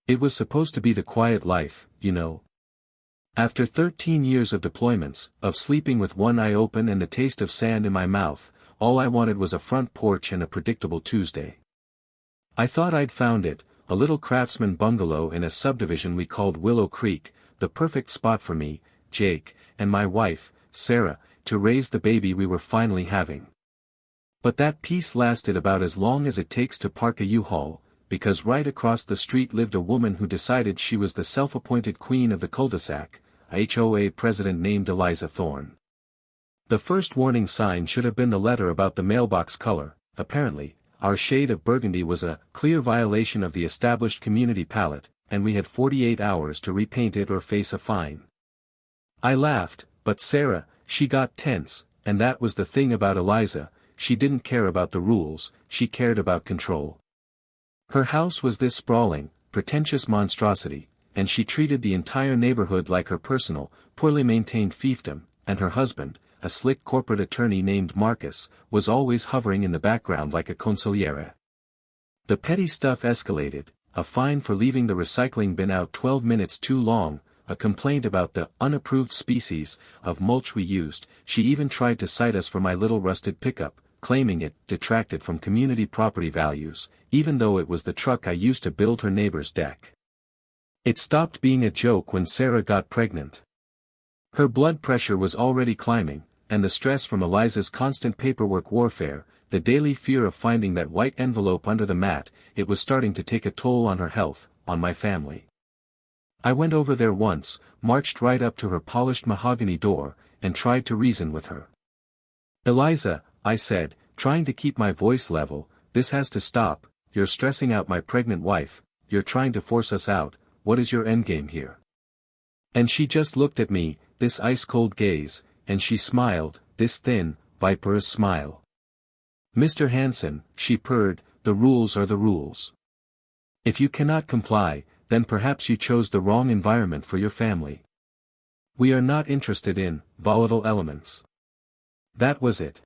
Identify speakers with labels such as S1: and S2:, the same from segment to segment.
S1: It was supposed to be the quiet life, you know. After 13 years of deployments, of sleeping with one eye open and the taste of sand in my mouth, all I wanted was a front porch and a predictable Tuesday. I thought I'd found it, a little craftsman bungalow in a subdivision we called Willow Creek, the perfect spot for me, Jake, and my wife, Sarah, to raise the baby we were finally having. But that peace lasted about as long as it takes to park a U-Haul, because right across the street lived a woman who decided she was the self-appointed queen of the cul-de-sac, a HOA president named Eliza Thorne. The first warning sign should have been the letter about the mailbox color. Apparently, our shade of burgundy was a clear violation of the established community palette, and we had 48 hours to repaint it or face a fine. I laughed, but Sarah, she got tense, and that was the thing about Eliza, she didn't care about the rules, she cared about control. Her house was this sprawling, pretentious monstrosity, and she treated the entire neighborhood like her personal, poorly maintained fiefdom, and her husband, a slick corporate attorney named Marcus, was always hovering in the background like a consigliere. The petty stuff escalated, a fine for leaving the recycling bin out 12 minutes too long, a complaint about the unapproved species of mulch we used. She even tried to cite us for my little rusted pickup, claiming it detracted from community property values, even though it was the truck I used to build her neighbor's deck. It stopped being a joke when Sarah got pregnant. Her blood pressure was already climbing, and the stress from Eliza's constant paperwork warfare, the daily fear of finding that white envelope under the mat, it was starting to take a toll on her health, on my family. I went over there once, marched right up to her polished mahogany door, and tried to reason with her. "Eliza," I said, trying to keep my voice level, "this has to stop, you're stressing out my pregnant wife, you're trying to force us out, what is your endgame here?" And she just looked at me, this ice-cold gaze, and she smiled, this thin, viperous smile. "Mr. Hanson," she purred, "the rules are the rules. If you cannot comply, then perhaps you chose the wrong environment for your family. We are not interested in volatile elements." That was it.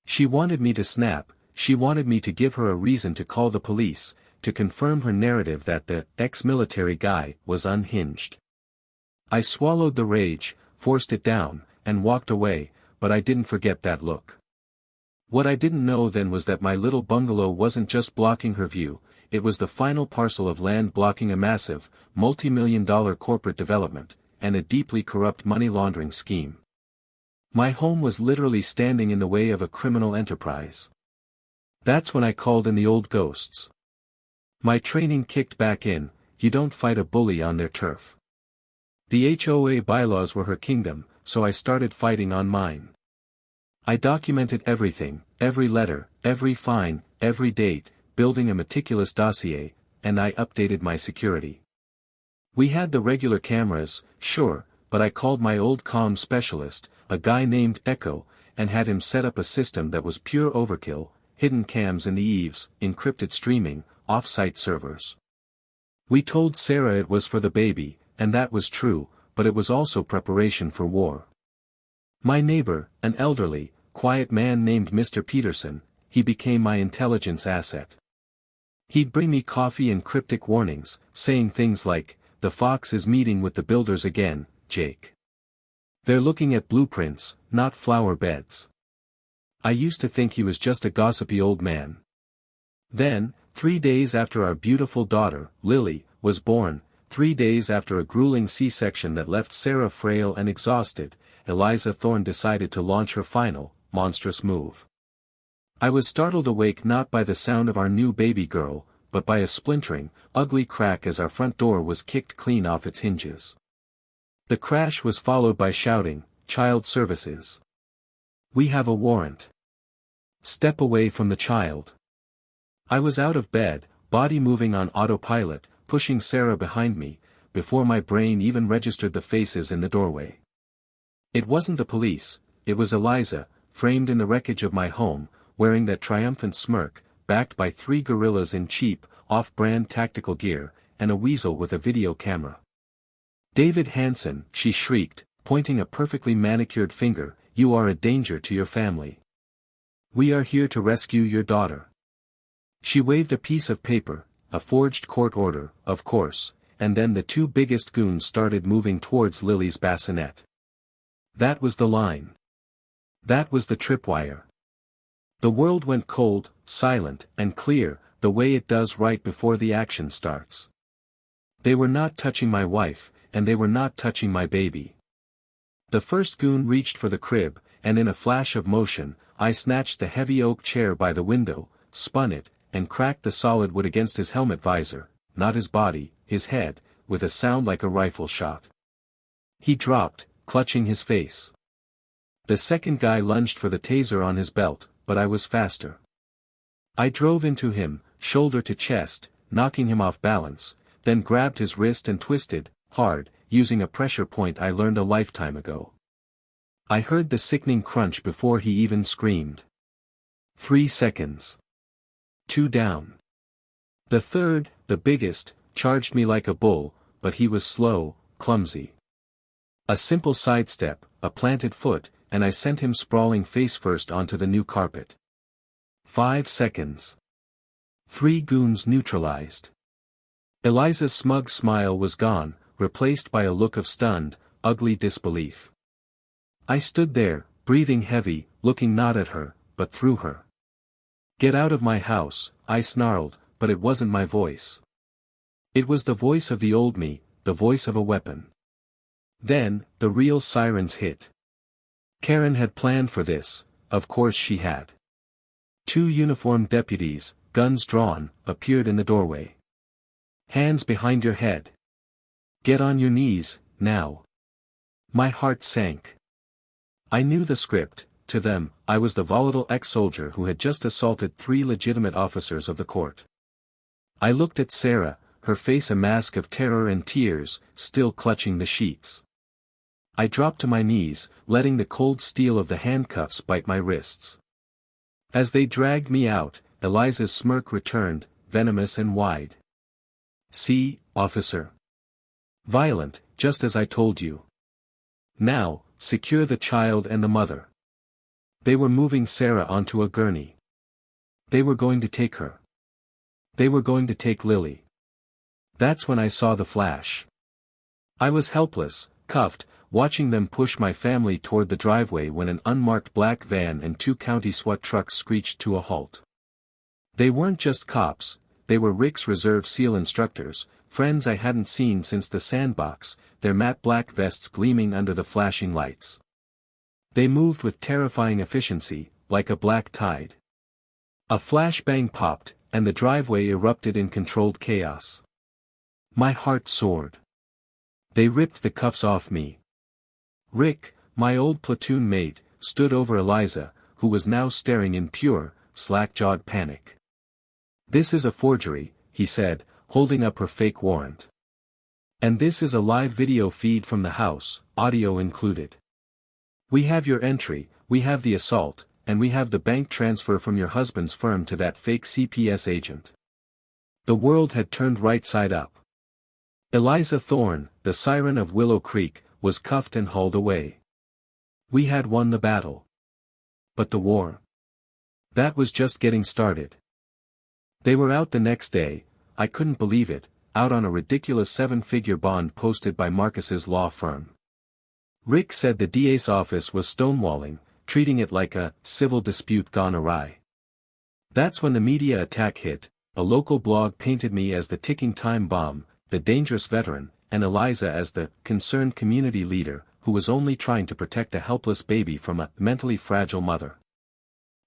S1: She wanted me to snap, she wanted me to give her a reason to call the police, to confirm her narrative that the ex-military guy was unhinged. I swallowed the rage, forced it down, and walked away, but I didn't forget that look. What I didn't know then was that my little bungalow wasn't just blocking her view, it was the final parcel of land blocking a massive, multi-million-dollar corporate development, and a deeply corrupt money-laundering scheme. My home was literally standing in the way of a criminal enterprise. That's when I called in the old ghosts. My training kicked back in, you don't fight a bully on their turf. The HOA bylaws were her kingdom, so I started fighting on mine. I documented everything, every letter, every fine, every date, building a meticulous dossier, and I updated my security. We had the regular cameras, sure, but I called my old comm specialist, a guy named Echo, and had him set up a system that was pure overkill, hidden cams in the eaves, encrypted streaming, off-site servers. We told Sarah it was for the baby, and that was true, but it was also preparation for war. My neighbor, an elderly, quiet man named Mr. Peterson, he became my intelligence asset. He'd bring me coffee and cryptic warnings, saying things like, "The fox is meeting with the builders again, Jake. They're looking at blueprints, not flower beds." I used to think he was just a gossipy old man. Then, 3 days after our beautiful daughter, Lily, was born, 3 days after a grueling C-section that left Sarah frail and exhausted, Eliza Thorne decided to launch her final, monstrous move. I was startled awake not by the sound of our new baby girl, but by a splintering, ugly crack as our front door was kicked clean off its hinges. The crash was followed by shouting, "Child Services. We have a warrant. Step away from the child." I was out of bed, body moving on autopilot, pushing Sarah behind me, before my brain even registered the faces in the doorway. It wasn't the police, it was Eliza, framed in the wreckage of my home, wearing that triumphant smirk, backed by 3 gorillas in cheap, off-brand tactical gear, and a weasel with a video camera. "David Hanson," she shrieked, pointing a perfectly manicured finger, "you are a danger to your family. We are here to rescue your daughter." She waved a piece of paper, a forged court order, of course, and then the two biggest goons started moving towards Lily's bassinet. That was the line. That was the tripwire. The world went cold, silent, and clear, the way it does right before the action starts. They were not touching my wife, and they were not touching my baby. The first goon reached for the crib, and in a flash of motion, I snatched the heavy oak chair by the window, spun it, and cracked the solid wood against his helmet visor, not his body, his head, with a sound like a rifle shot. He dropped, clutching his face. The second guy lunged for the taser on his belt, but I was faster. I drove into him, shoulder to chest, knocking him off balance, then grabbed his wrist and twisted, hard, using a pressure point I learned a lifetime ago. I heard the sickening crunch before he even screamed. 3 seconds. 2 down. The third, the biggest, charged me like a bull, but he was slow, clumsy. A simple sidestep, a planted foot, and I sent him sprawling face-first onto the new carpet. 5 seconds. 3 goons neutralized. Eliza's smug smile was gone, replaced by a look of stunned, ugly disbelief. I stood there, breathing heavy, looking not at her, but through her. "Get out of my house," I snarled, but it wasn't my voice. It was the voice of the old me, the voice of a weapon. Then, the real sirens hit. Karen had planned for this, of course she had. 2 uniformed deputies, guns drawn, appeared in the doorway. "Hands behind your head. Get on your knees, now." My heart sank. I knew the script. To them, I was the volatile ex-soldier who had just assaulted 3 legitimate officers of the court. I looked at Sarah, her face a mask of terror and tears, still clutching the sheets. I dropped to my knees, letting the cold steel of the handcuffs bite my wrists. As they dragged me out, Eliza's smirk returned, venomous and wide. "See, officer. Violent, just as I told you. Now, secure the child and the mother." They were moving Sarah onto a gurney. They were going to take her. They were going to take Lily. That's when I saw the flash. I was helpless, cuffed, watching them push my family toward the driveway when an unmarked black van and 2 county SWAT trucks screeched to a halt. They weren't just cops, they were Rick's Reserve SEAL instructors, friends I hadn't seen since the sandbox, their matte black vests gleaming under the flashing lights. They moved with terrifying efficiency, like a black tide. A flashbang popped, and the driveway erupted in controlled chaos. My heart soared. They ripped the cuffs off me. Rick, my old platoon mate, stood over Eliza, who was now staring in pure, slack-jawed panic. "This is a forgery," he said, holding up her fake warrant. "And this is a live video feed from the house, audio included. We have your entry, we have the assault, and we have the bank transfer from your husband's firm to that fake CPS agent." The world had turned right side up. Eliza Thorne, the siren of Willow Creek, was cuffed and hauled away. We had won the battle. But the war? That was just getting started. They were out the next day, I couldn't believe it, out on a ridiculous 7-figure bond posted by Marcus's law firm. Rick said the DA's office was stonewalling, treating it like a civil dispute gone awry. That's when the media attack hit. A local blog painted me as the ticking time bomb, the dangerous veteran, and Eliza as the concerned community leader, who was only trying to protect a helpless baby from a mentally fragile mother.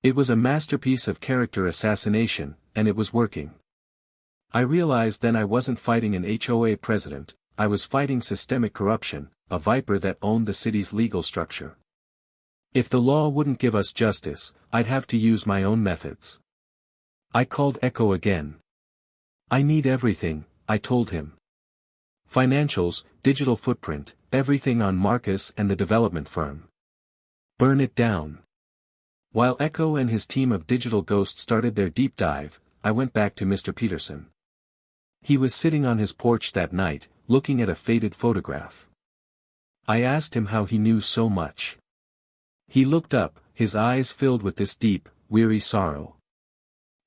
S1: It was a masterpiece of character assassination, and it was working. I realized then I wasn't fighting an HOA president, I was fighting systemic corruption, a viper that owned the city's legal structure. If the law wouldn't give us justice, I'd have to use my own methods. I called Echo again. "I need everything," I told him. "Financials, digital footprint, everything on Marcus and the development firm. Burn it down." While Echo and his team of digital ghosts started their deep dive, I went back to Mr. Peterson. He was sitting on his porch that night, looking at a faded photograph. I asked him how he knew so much. He looked up, his eyes filled with this deep, weary sorrow.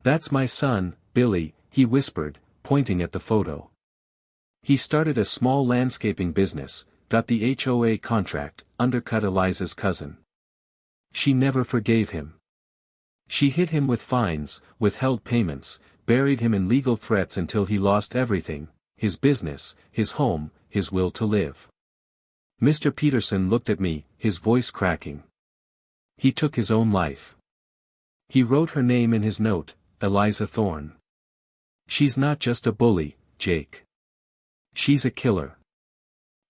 S1: "That's my son, Billy," he whispered, pointing at the photo. He started a small landscaping business, got the HOA contract, undercut Eliza's cousin. She never forgave him. She hit him with fines, withheld payments, buried him in legal threats until he lost everything, his business, his home, his will to live. Mr. Peterson looked at me, his voice cracking. He took his own life. He wrote her name in his note, Eliza Thorne. She's not just a bully, Jake. She's a killer.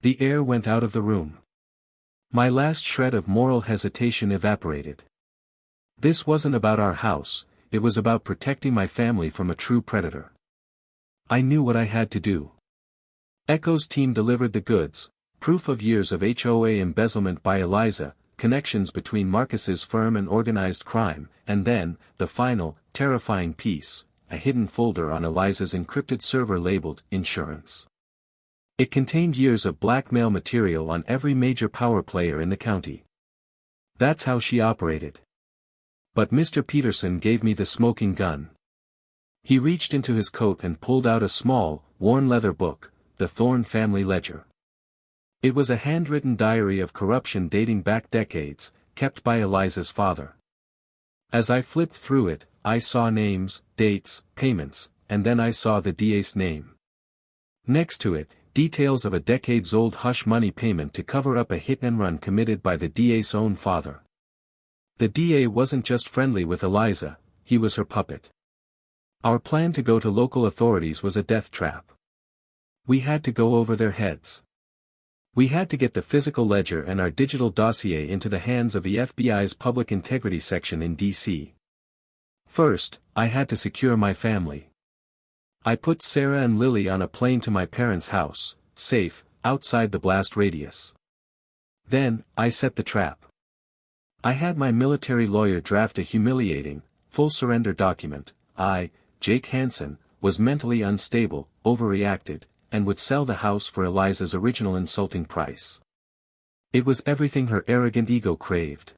S1: The air went out of the room. My last shred of moral hesitation evaporated. This wasn't about our house, it was about protecting my family from a true predator. I knew what I had to do. Echo's team delivered the goods, proof of years of HOA embezzlement by Eliza, connections between Marcus's firm and organized crime, and then, the final, terrifying piece, a hidden folder on Eliza's encrypted server labeled insurance. It contained years of blackmail material on every major power player in the county. That's how she operated. But Mr. Peterson gave me the smoking gun. He reached into his coat and pulled out a small, worn leather book, the Thorne family ledger. It was a handwritten diary of corruption dating back decades, kept by Eliza's father. As I flipped through it, I saw names, dates, payments, and then I saw the DA's name. Next to it, details of a decades-old hush money payment to cover up a hit-and-run committed by the DA's own father. The DA wasn't just friendly with Eliza, he was her puppet. Our plan to go to local authorities was a death trap. We had to go over their heads. We had to get the physical ledger and our digital dossier into the hands of the FBI's Public Integrity Section in D.C. First, I had to secure my family. I put Sarah and Lily on a plane to my parents' house, safe, outside the blast radius. Then, I set the trap. I had my military lawyer draft a humiliating, full surrender document. I, Jake Hansen, was mentally unstable, overreacted, and would sell the house for Eliza's original insulting price. It was everything her arrogant ego craved.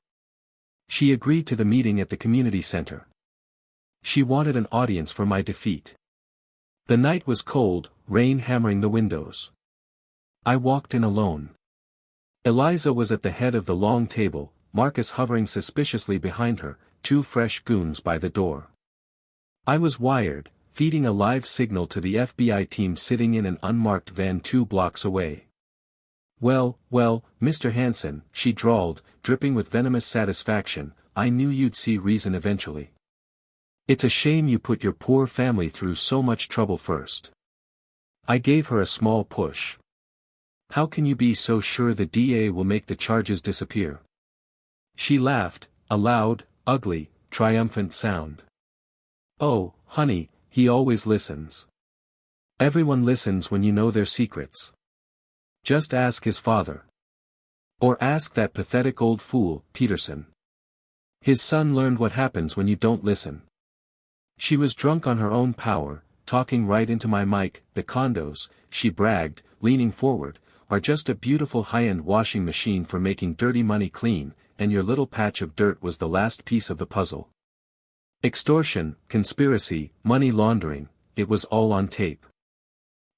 S1: She agreed to the meeting at the community center. She wanted an audience for my defeat. The night was cold, rain hammering the windows. I walked in alone. Eliza was at the head of the long table, Marcus hovering suspiciously behind her, two fresh goons by the door. I was wired, feeding a live signal to the FBI team sitting in an unmarked van 2 blocks away. Well, Mr. Hansen, she drawled, dripping with venomous satisfaction, I knew you'd see reason eventually. It's a shame you put your poor family through so much trouble first. I gave her a small push. How can you be so sure the DA will make the charges disappear? She laughed, a loud, ugly, triumphant sound. Oh, honey, he always listens. Everyone listens when you know their secrets. Just ask his father. Or ask that pathetic old fool, Peterson. His son learned what happens when you don't listen. She was drunk on her own power, talking right into my mic. The condos, she bragged, leaning forward, are just a beautiful high-end washing machine for making dirty money clean, and your little patch of dirt was the last piece of the puzzle. Extortion, conspiracy, money laundering, it was all on tape.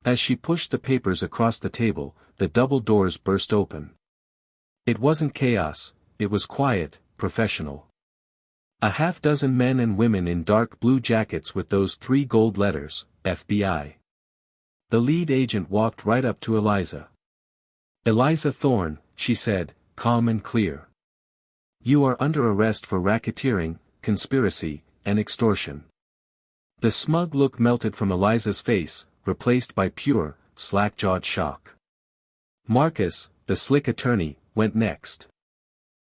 S1: As she pushed the papers across the table, the double doors burst open. It wasn't chaos, it was quiet, professional. A half-dozen men and women in dark blue jackets with those 3 gold letters, FBI. The lead agent walked right up to Eliza. Eliza Thorne, she said, calm and clear. You are under arrest for racketeering, conspiracy, and extortion. The smug look melted from Eliza's face, replaced by pure, slack-jawed shock. Marcus, the slick attorney, went next.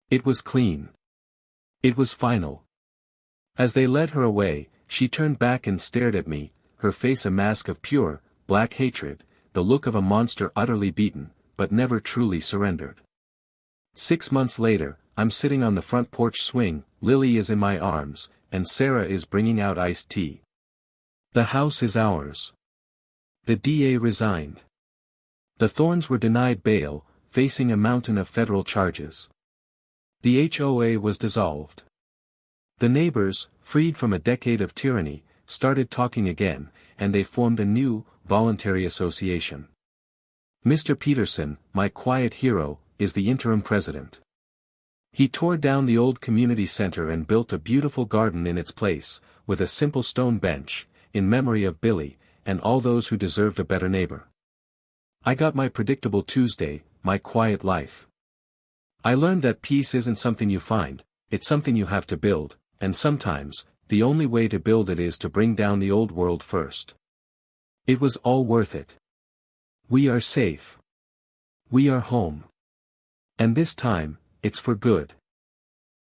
S1: It was clean. It was final. As they led her away, she turned back and stared at me, her face a mask of pure, black hatred, the look of a monster utterly beaten, but never truly surrendered. 6 months later, I'm sitting on the front porch swing, Lily is in my arms, and Sarah is bringing out iced tea. The house is ours. The DA resigned. The Thornes were denied bail, facing a mountain of federal charges. The HOA was dissolved. The neighbors, freed from a decade of tyranny, started talking again, and they formed a new, voluntary association. Mr. Peterson, my quiet hero, is the interim president. He tore down the old community center and built a beautiful garden in its place, with a simple stone bench, in memory of Billy, and all those who deserved a better neighbor. I got my predictable Tuesday, my quiet life. I learned that peace isn't something you find, it's something you have to build, and sometimes, the only way to build it is to bring down the old world first. It was all worth it. We are safe. We are home. And this time, it's for good.